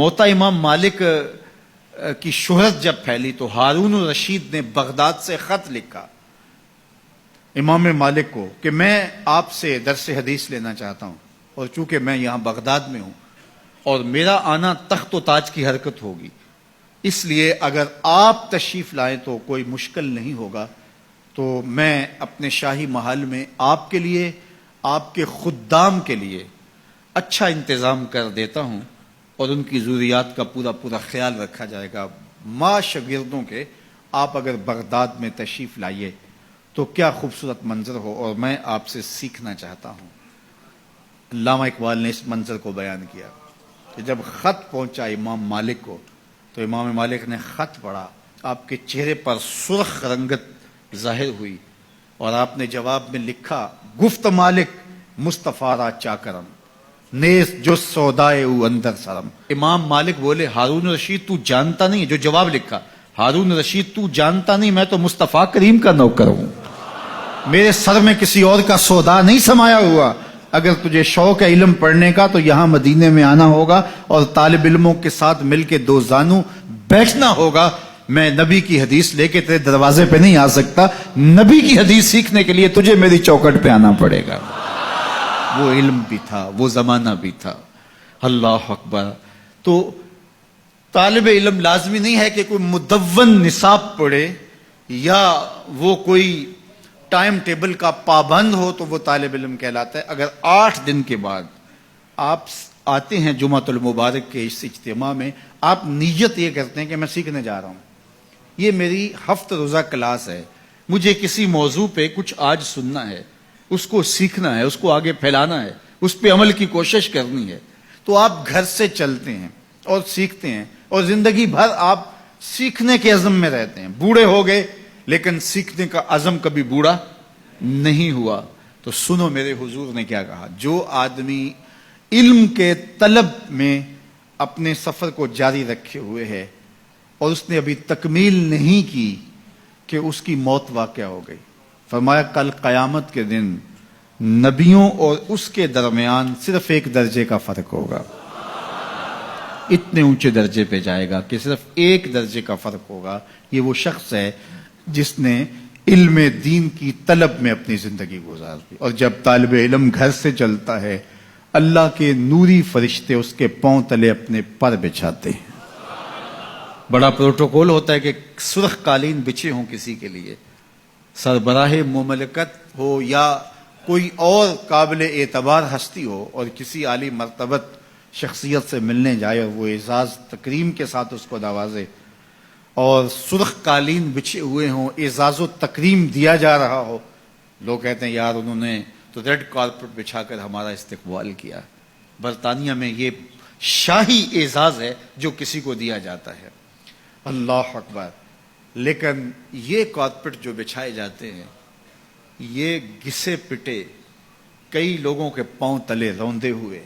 موتا امام مالک کی شہرت جب پھیلی تو ہارون الرشید نے بغداد سے خط لکھا امام مالک کو کہ میں آپ سے درس حدیث لینا چاہتا ہوں، اور چونکہ میں یہاں بغداد میں ہوں اور میرا آنا تخت و تاج کی حرکت ہوگی، اس لیے اگر آپ تشریف لائیں تو کوئی مشکل نہیں ہوگا، تو میں اپنے شاہی محل میں آپ کے لیے، آپ کے خدام کے لیے اچھا انتظام کر دیتا ہوں، اور ان کی ضروریات کا پورا پورا خیال رکھا جائے گا۔ ماں شاگردوں کے آپ اگر بغداد میں تشریف لائیے تو کیا خوبصورت منظر ہو، اور میں آپ سے سیکھنا چاہتا ہوں۔ علامہ اقبال نے اس منظر کو بیان کیا کہ جب خط پہنچا امام مالک کو تو امام مالک نے خط پڑھا، آپ کے چہرے پر سرخ رنگت ظاہر ہوئی، اور آپ نے جواب میں لکھا، گفت مالک مصطفیٰ را چاکرم، نیز جو سودائے او اندر سرم۔ امام مالک بولے، ہارون رشید تو جانتا نہیں، جو جواب لکھا، ہارون رشید تو جانتا نہیں میں تو مصطفیٰ کریم کا نوکر ہوں، میرے سر میں کسی اور کا سودا نہیں سمایا ہوا۔ اگر تجھے شوق ہے علم پڑھنے کا تو یہاں مدینے میں آنا ہوگا اور طالب علموں کے ساتھ مل کے دو زانو بیٹھنا ہوگا۔ میں نبی کی حدیث لے کے تیرے دروازے پہ نہیں آ سکتا، نبی کی حدیث سیکھنے کے لیے تجھے میری چوکٹ پہ آنا پڑے گا۔ وہ علم بھی تھا، وہ زمانہ بھی تھا۔ اللہ اکبر۔ تو طالب علم لازمی نہیں ہے کہ کوئی مدون نصاب پڑھے یا وہ کوئی ٹائم ٹیبل کا پابند ہو تو وہ طالب علم کہلاتا ہے۔ اگر 8 دن کے بعد آپ آتے ہیں جمعۃ المبارک کے اس اجتماع میں، آپ نیت یہ کرتے ہیں کہ میں سیکھنے جا رہا ہوں، یہ میری ہفتہ روزہ کلاس ہے، مجھے کسی موضوع پہ کچھ آج سننا ہے، اس کو سیکھنا ہے، اس کو آگے پھیلانا ہے، اس پہ عمل کی کوشش کرنی ہے، تو آپ گھر سے چلتے ہیں اور سیکھتے ہیں، اور زندگی بھر آپ سیکھنے کے عزم میں رہتے ہیں۔ بوڑھے ہو گئے لیکن سیکھنے کا عزم کبھی بوڑھا نہیں ہوا۔ تو سنو میرے حضور نے کیا کہا، جو آدمی علم کے طلب میں اپنے سفر کو جاری رکھے ہوئے ہے اور اس نے ابھی تکمیل نہیں کی کہ اس کی موت واقع ہو گئی، فرمایا کل قیامت کے دن نبیوں اور اس کے درمیان صرف 1 درجے کا فرق ہوگا، اتنے اونچے درجے پہ جائے گا کہ صرف 1 درجے کا فرق ہوگا۔ یہ وہ شخص ہے جس نے علم دین کی طلب میں اپنی زندگی گزار دی، اور جب طالب علم گھر سے چلتا ہے اللہ کے نوری فرشتے اس کے پاؤں تلے اپنے پر بچھاتے ہیں۔ بڑا پروٹوکول ہوتا ہے کہ سرخ قالین بچھے ہوں کسی کے لیے، سربراہ مملکت ہو یا کوئی اور قابل اعتبار ہستی ہو اور کسی عالی مرتبت شخصیت سے ملنے جائے اور وہ اعزاز تکریم کے ساتھ اس کو نوازے، اور سرخ قالین بچھے ہوئے ہوں، اعزاز و تکریم دیا جا رہا ہو، لوگ کہتے ہیں یار انہوں نے تو ریڈ کارپٹ بچھا کر ہمارا استقبال کیا۔ برطانیہ میں یہ شاہی اعزاز ہے جو کسی کو دیا جاتا ہے۔ اللہ اکبر۔ لیکن یہ کارپٹ جو بچھائے جاتے ہیں یہ گھسے پٹے کئی لوگوں کے پاؤں تلے روندے ہوئے،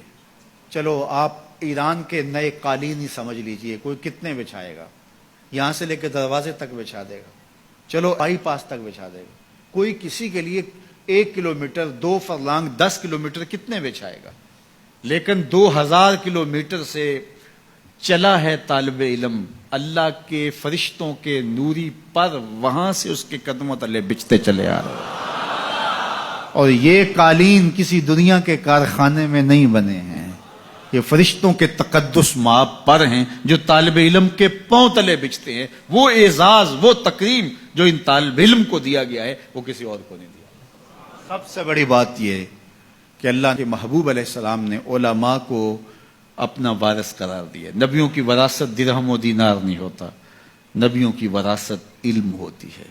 چلو آپ ایران کے نئے قالین ہی سمجھ لیجئے، کوئی کتنے بچھائے گا، یہاں سے لے کے دروازے تک بچھا دے گا، چلو بائی پاس تک بچھا دے گا، کوئی کسی کے لیے 1 کلومیٹر 2 فرلانگ 10 کلومیٹر کتنے بچھائے گا، لیکن 2000 کلومیٹر سے چلا ہے طالب علم اللہ کے فرشتوں کے نوری پر، وہاں سے اس کے قدموں تلے بچھتے چلے آ رہے، اور یہ قالین کسی دنیا کے کارخانے میں نہیں بنے ہیں، یہ فرشتوں کے تقدس مآب پر ہیں جو طالب علم کے پاؤں تلے بچھتے ہیں۔ وہ اعزاز، وہ تکریم جو ان طالب علم کو دیا گیا ہے وہ کسی اور کو نہیں دیا۔ سب سے بڑی بات یہ ہے کہ اللہ کے محبوب علیہ السلام نے علماء کو اپنا وارث قرار دیا۔ نبیوں کی وراثت درہم و دینار نہیں ہوتا، نبیوں کی وراثت علم ہوتی ہے،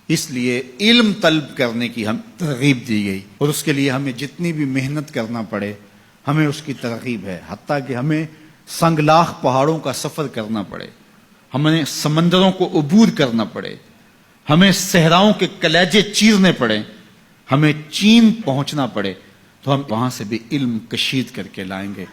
اس لیے علم طلب کرنے کی ہم ترغیب دی گئی، اور اس کے لیے ہمیں جتنی بھی محنت کرنا پڑے ہمیں اس کی ترغیب ہے، حتیٰ کہ ہمیں سنگلاخ پہاڑوں کا سفر کرنا پڑے، ہمیں سمندروں کو عبور کرنا پڑے، ہمیں صحراؤں کے کلیجے چیرنے پڑے، ہمیں چین پہنچنا پڑے، تو ہم وہاں سے بھی علم کشید کر کے لائیں گے۔